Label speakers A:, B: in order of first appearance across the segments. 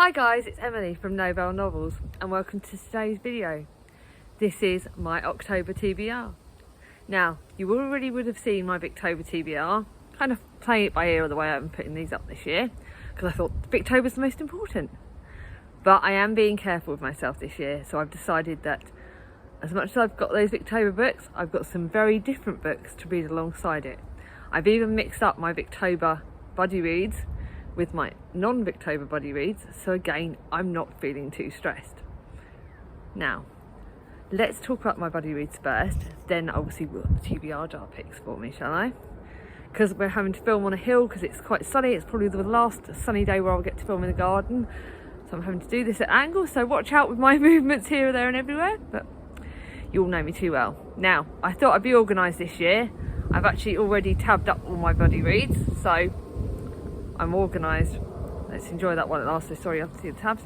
A: Hi guys, it's Emily from Nobel Novels and welcome to today's video. This is my October TBR. Now, you already would have seen my Victober TBR, kind of playing it by ear of the way I'm putting these up this year, because I thought Victober's the most important. But I am being careful with myself this year, so I've decided that as much as I've got those Victober books, I've got some very different books to read alongside it. I've even mixed up my Victober buddy reads with my non-Victober buddy reads, so again, I'm not feeling too stressed. Now, let's talk about my buddy reads first, then I'll see what the TBR jar picks for me, shall I? Because we're having to film on a hill because it's quite sunny. It's probably the last sunny day where I'll get to film in the garden, so I'm having to do this at angles, so watch out with my movements here, there and everywhere, but you all know me too well. Now, I thought I'd be organised this year. I've actually already tabbed up all my buddy reads, so I'm organised. Let's enjoy that one. Also, sorry, I have to see the tabs.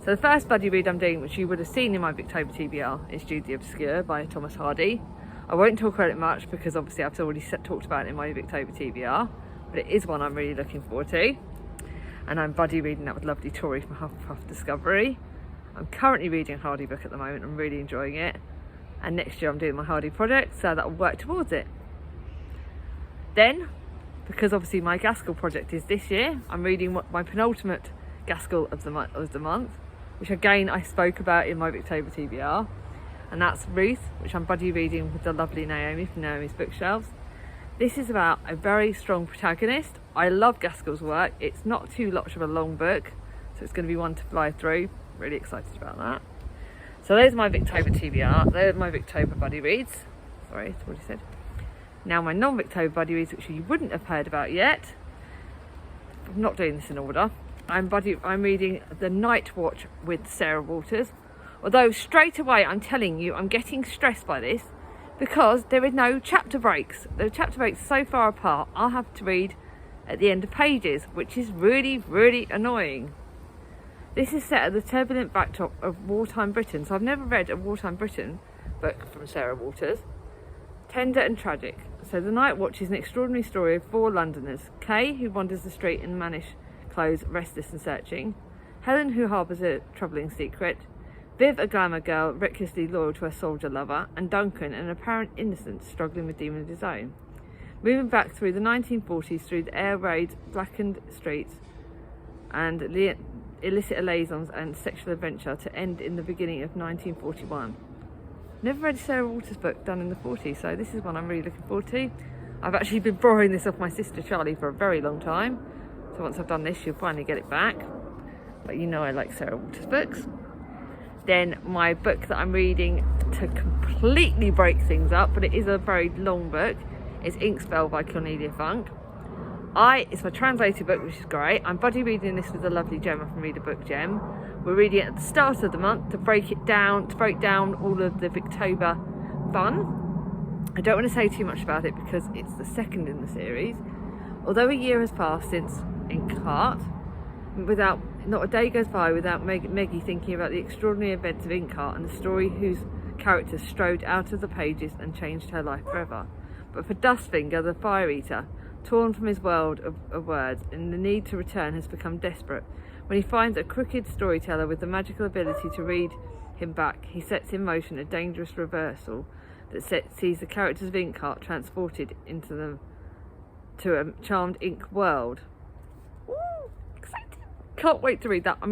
A: So the first buddy read I'm doing, which you would have seen in my Victober TBR, is Jude the Obscure by Thomas Hardy. I won't talk about it much because obviously I've already talked about it in my Victober TBR, but it is one I'm really looking forward to. And I'm buddy reading that with lovely Tori from Hufflepuff Discovery. I'm currently reading a Hardy book at the moment. I'm really enjoying it. And next year I'm doing my Hardy project, so that will work towards it. Then, because obviously my Gaskell project is this year, I'm reading my penultimate Gaskell of the month, which again I spoke about in my Victober TBR, and that's Ruth, which I'm buddy reading with the lovely Naomi from Naomi's Bookshelves. This is about a very strong protagonist. I love Gaskell's work. It's not too much of a long book, so it's going to be one to fly through. Really excited about that. So there's my Victober TBR. There's my Victober buddy reads. Sorry, that's what I said. Now my non-Victober buddy reads, which you wouldn't have heard about yet. I'm not doing this in order. I'm reading The Night Watch with Sarah Waters. Although straight away I'm telling you I'm getting stressed by this because there is no chapter breaks. The chapter breaks are so far apart, I'll have to read at the end of pages, which is really, really annoying. This is set at the turbulent backdrop of wartime Britain. So I've never read a wartime Britain book from Sarah Waters. Tender and tragic. So The Night Watch is an extraordinary story of four Londoners. Kay, who wanders the street in mannish clothes, restless and searching. Helen, who harbours a troubling secret. Viv, a glamour girl, recklessly loyal to her soldier lover. And Duncan, an apparent innocent, struggling with demons of his own. Moving back through the 1940s, through the air raid, blackened streets, and illicit liaisons and sexual adventure to end in the beginning of 1941. Never read a Sarah Waters book done in the 40s, so this is one I'm really looking forward to. I've actually been borrowing this off my sister Charlie for a very long time, so once I've done this she'll finally get it back. But you know I like Sarah Waters books. Then my book that I'm reading to completely break things up, but it is a very long book, is Ink Spell by Cornelia Funk. It's my translated book, which is great. I'm buddy reading this with the lovely Gemma from Read a Book Gem. We're reading it at the start of the month to break down all of the Victober fun. I don't want to say too much about it because it's the second in the series. Although a year has passed since Inkheart, not a day goes by without Meggie thinking about the extraordinary events of Inkheart and the story whose characters strode out of the pages and changed her life forever. But for Dustfinger, the Fire Eater, torn from his world of words, and the need to return has become desperate. When he finds a crooked storyteller with the magical ability to read him back, he sets in motion a dangerous reversal that sees the characters of Inkheart transported to a charmed ink world. Woo! Exciting! Can't wait to read that. We're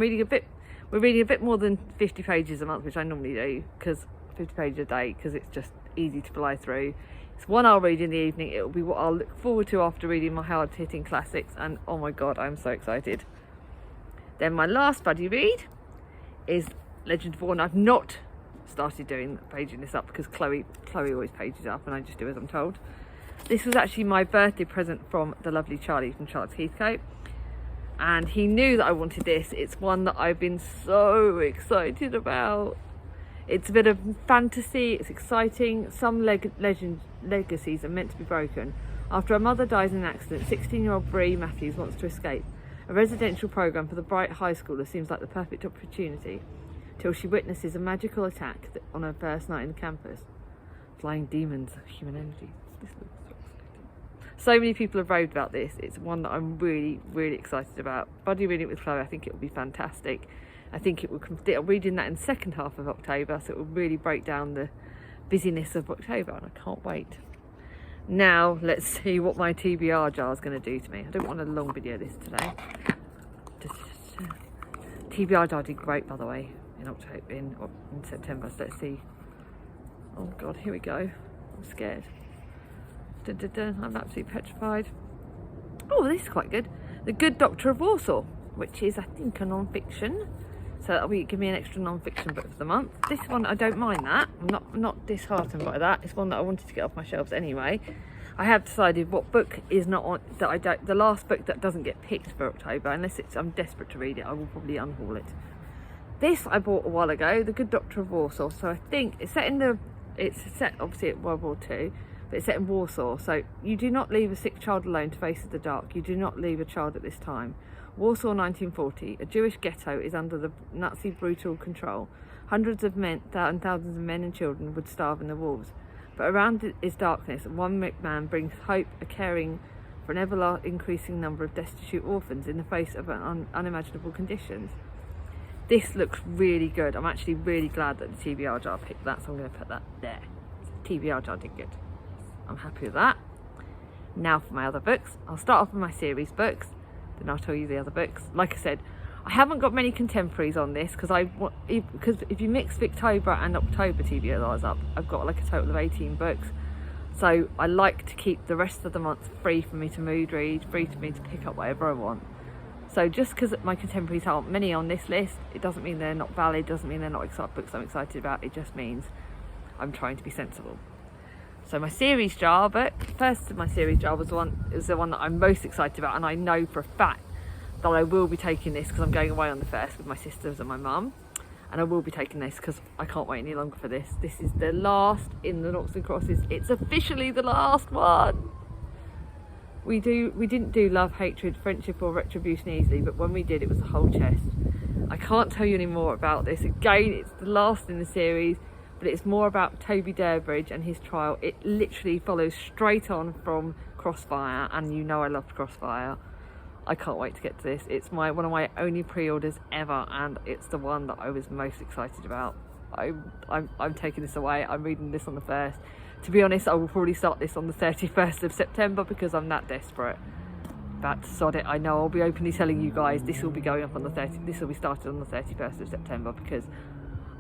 A: reading a bit more than 50 pages a month, which I normally do, because 50 pages a day, because it's just easy to fly through. It's one I'll read in the evening. It'll be what I'll look forward to after reading my hard-hitting classics, and oh my god, I'm so excited. Then my last buddy read is Legend of Warren. I've not started paging this up because Chloe always pages up and I just do as I'm told. This was actually my birthday present from the lovely Charlie from Charles Heathcote, and he knew that I wanted this. It's one that I've been so excited about. It's a bit of fantasy, it's exciting. Some legacies are meant to be broken. After her mother dies in an accident, 16-year-old Bree Matthews wants to escape. A residential programme for the bright high schooler seems like the perfect opportunity, till she witnesses a magical attack on her first night in the campus. Flying demons of human energy. This looks so exciting. So many people have raved about this. It's one that I'm really, really excited about. Buddy reading it with Chloe, I think it will be fantastic. I think it will I'm reading that in the second half of October, so it will really break down the busyness of October, and I can't wait. Now let's see what my TBR jar is going to do to me. I don't want a long video this today. TBR jar did great, by the way, in October, in September. So let's see. Oh God, here we go. I'm scared. Dun, dun, dun. I'm absolutely petrified. Oh, this is quite good. The Good Doctor of Warsaw, which is, I think, a non-fiction. So that'll give me an extra non-fiction book for the month. This one, I don't mind that. I'm not disheartened by that. It's one that I wanted to get off my shelves anyway. I have decided what book is not on, that I don't, the last book that doesn't get picked for October, unless I'm desperate to read it, I will probably unhaul it. This I bought a while ago, The Good Doctor of Warsaw. So I think it's set obviously at World War II, but it's set in Warsaw. So you do not leave a sick child alone to face the dark. You do not leave a child at this time. Warsaw 1940, a Jewish ghetto is under the Nazi brutal control. Hundreds of men and thousands of men and children would starve in the walls. But around is darkness, and one man brings hope, a caring for an ever increasing number of destitute orphans in the face of unimaginable conditions. This looks really good. I'm actually really glad that the TBR jar picked that, so I'm going to put that there. TBR jar did good. I'm happy with that. Now for my other books. I'll start off with my series books, then I'll tell you the other books. Like I said, I haven't got many contemporaries on this because if you mix Victober and October TBRs up, I've got like a total of 18 books. So I like to keep the rest of the month free for me to mood read, free for me to pick up whatever I want. So just because my contemporaries aren't many on this list, it doesn't mean they're not valid, doesn't mean they're not books I'm excited about. It just means I'm trying to be sensible. So my series jar book, first of my series jar was the one that I'm most excited about, and I know for a fact that I will be taking this because I'm going away on the 1st with my sisters and my mum, and I will be taking this because I can't wait any longer for this. This is the last in the Noughts and Crosses. It's officially the last one. We didn't do love, hatred, friendship or retribution easily, but when we did, it was a whole chest. I can't tell you any more about this. Again, it's the last in the series, but it's more about Toby Durbridge and his trial. It literally follows straight on from Crossfire, and you know I loved Crossfire. I can't wait to get to this. It's one of my only pre-orders ever, and it's the one that I was most excited about. I'm taking this away. I'm reading this on the 1st. To be honest, I will probably start this on the 31st of September because I'm that desperate. But sod it, I know I'll be openly telling you guys this will be going up on the 30th. This will be started on the 31st of September because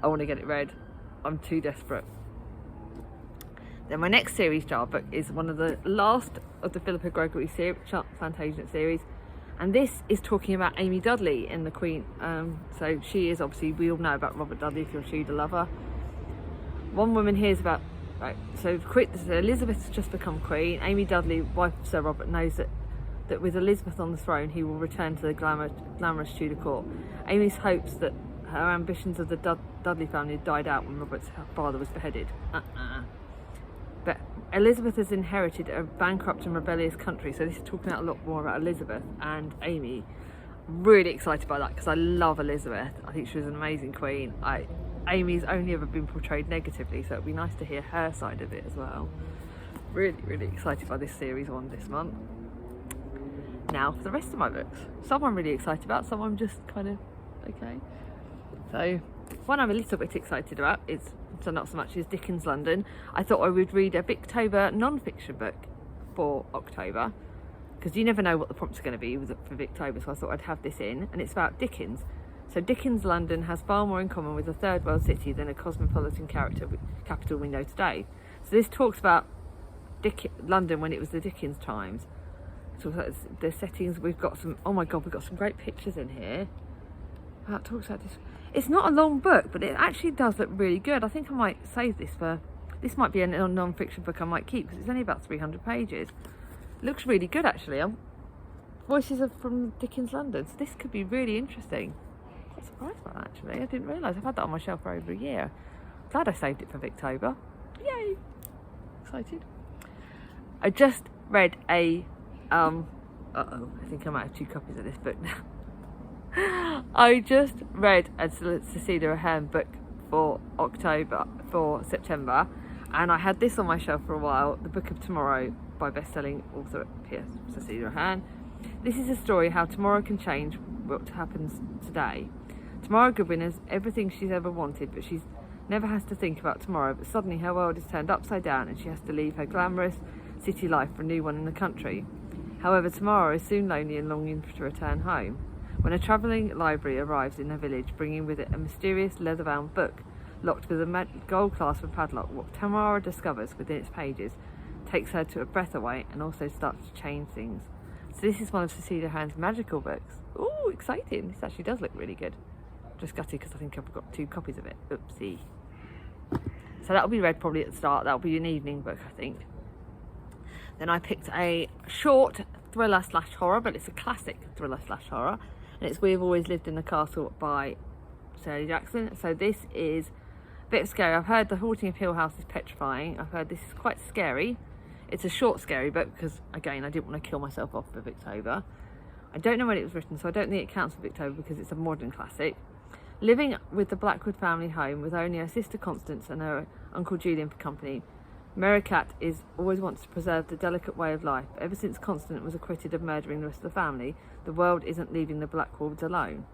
A: I want to get it read. I'm too desperate. Then my next series jar book is one of the last of the Philippa Gregory series, Plantagenet series, and this is talking about Amy Dudley in the Queen. So she is obviously, we all know about Robert Dudley if you're a Tudor lover. One woman hears about, right, so Elizabeth has just become Queen. Amy Dudley, wife of Sir Robert, knows that with Elizabeth on the throne he will return to the glamorous Tudor court. Amy's hopes that her ambitions of the Dudley family died out when Robert's father was beheaded. But Elizabeth has inherited a bankrupt and rebellious country, so this is talking a lot more about Elizabeth and Amy. I'm really excited by that because I love Elizabeth. I think she was an amazing queen. Amy's only ever been portrayed negatively, so it'd be nice to hear her side of it as well. Really, really excited by this series one this month. Now for the rest of my books. Some I'm really excited about, some I'm just kind of okay. So one I'm a little bit excited about, so not so much, is Dickens London. I thought I would read a Victober non-fiction book for October because you never know what the prompts are going to be for Victober, so I thought I'd have this in, and it's about Dickens. So Dickens London has far more in common with a third world city than a cosmopolitan capital we know today. So this talks about London when it was the Dickens times. So the settings, we've got some, oh my god, we've got some great pictures in here. It talks about this. It's not a long book, but it actually does look really good. I think I might save this this might be a non-fiction book I might keep because it's only about 300 pages. It looks really good actually. Voices are from Dickens London, so this could be really interesting. I'm quite surprised by that actually. I didn't realise. I've had that on my shelf for over a year. Glad I saved it for Victober. Yay! Excited. I just read a I think I might have 2 copies of this book now. I just read a Cecilia Ahern book for September, and I had this on my shelf for a while, The Book of Tomorrow by best-selling author Cecilia Ahern. This is a story how tomorrow can change what happens today. Tomorrow Goodwin has everything she's ever wanted, but she's never has to think about tomorrow. But suddenly her world is turned upside down and she has to leave her glamorous city life for a new one in the country. However, tomorrow is soon lonely and longing to return home. When a travelling library arrives in her village, bringing with it a mysterious leather-bound book, locked with a gold clasp and padlock, what Tamara discovers within its pages takes her to a breath away and also starts to change things. So this is one of Cecilia Ahern's magical books. Ooh, exciting. This actually does look really good. Just gutted because I think I've got 2 copies of it. Oopsie. So that'll be read probably at the start. That'll be an evening book, I think. Then I picked a short thriller/horror, but it's a classic thriller/horror. And it's We've Always Lived in the Castle by Shirley Jackson. So this is a bit scary. I've heard The Haunting of Hill House is petrifying. I've heard this is quite scary. It's a short scary book because, again, I didn't want to kill myself off for Victober. I don't know when it was written, so I don't think it counts for Victober because it's a modern classic. Living with the Blackwood family home with only her sister Constance and her uncle Julian for company, Merricat always wants to preserve the delicate way of life. Ever since Constance was acquitted of murdering the rest of the family, the world isn't leaving the Blackwoods alone.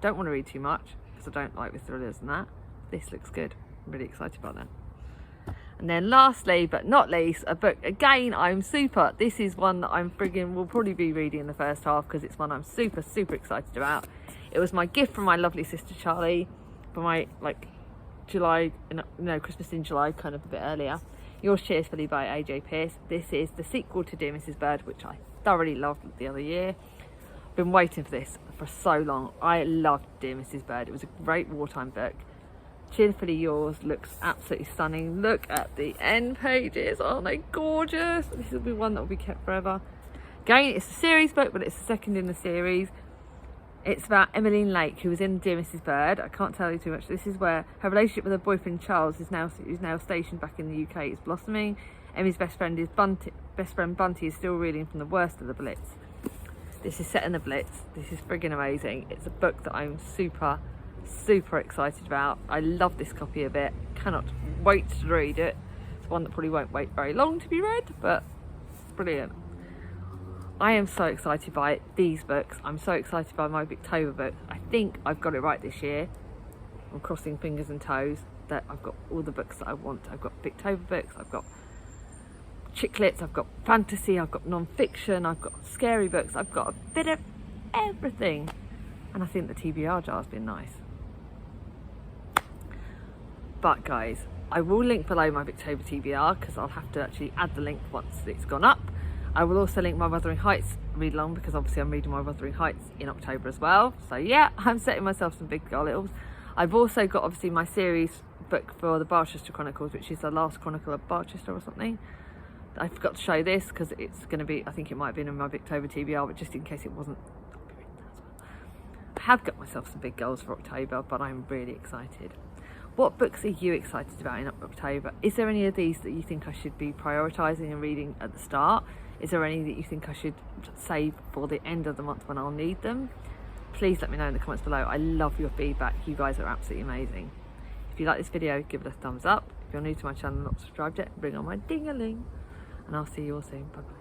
A: Don't want to read too much because I don't like the thrillers and that. This looks good. I'm really excited about that. And then lastly, but not least, a book. Again, this is one that will probably be reading in the first half because it's one I'm super excited about. It was my gift from my lovely sister Charlie for my Christmas in July, kind of a bit earlier. Yours Cheerfully by AJ Pearce. This is the sequel to Dear Mrs. Bird, which I thoroughly loved the other year. I've been waiting for this for so long. I loved Dear Mrs. Bird. It was a great wartime book. Cheerfully Yours looks absolutely stunning. Look at the end pages. Aren't they gorgeous? This will be one that will be kept forever. Again, it's a series book, but it's the second in the series. It's about Emmeline Lake, who was in Dear Mrs. Bird. I can't tell you too much. This is where her relationship with her boyfriend Charles, who's now stationed back in the UK, is blossoming. Emmy's best friend Bunty is still reeling from the worst of the Blitz. This is set in the Blitz. This is friggin' amazing. It's a book that I'm super excited about. I love this copy of it. Cannot wait to read it. It's one that probably won't wait very long to be read, but it's brilliant. I am so excited by these books. I'm so excited by my Victober book. I think I've got it right this year. I'm crossing fingers and toes that I've got all the books that I want. I've got Victober books, I've got chick lits, I've got fantasy, I've got non-fiction, I've got scary books, I've got a bit of everything. And I think the TBR jar's been nice. But guys, I will link below my Victober TBR because I'll have to actually add the link once it's gone up. I will also link my Wuthering Heights read along because obviously I'm reading my Wuthering Heights in October as well. So yeah, I'm setting myself some big goals. I've also got obviously my series book for the Barchester Chronicles, which is the last chronicle of Barchester or something. I forgot to show this because it's going to be, I think it might have been in my Victober TBR, but just in case it wasn't, I have got myself some big goals for October, but I'm really excited. What books are you excited about in October? Is there any of these that you think I should be prioritising and reading at the start? Is there any that you think I should save for the end of the month when I'll need them? Please let me know in the comments below. I love your feedback. You guys are absolutely amazing. If you like this video, give it a thumbs up. If you're new to my channel and not subscribed yet, bring on my ding-a-ling. And I'll see you all soon. Bye-bye.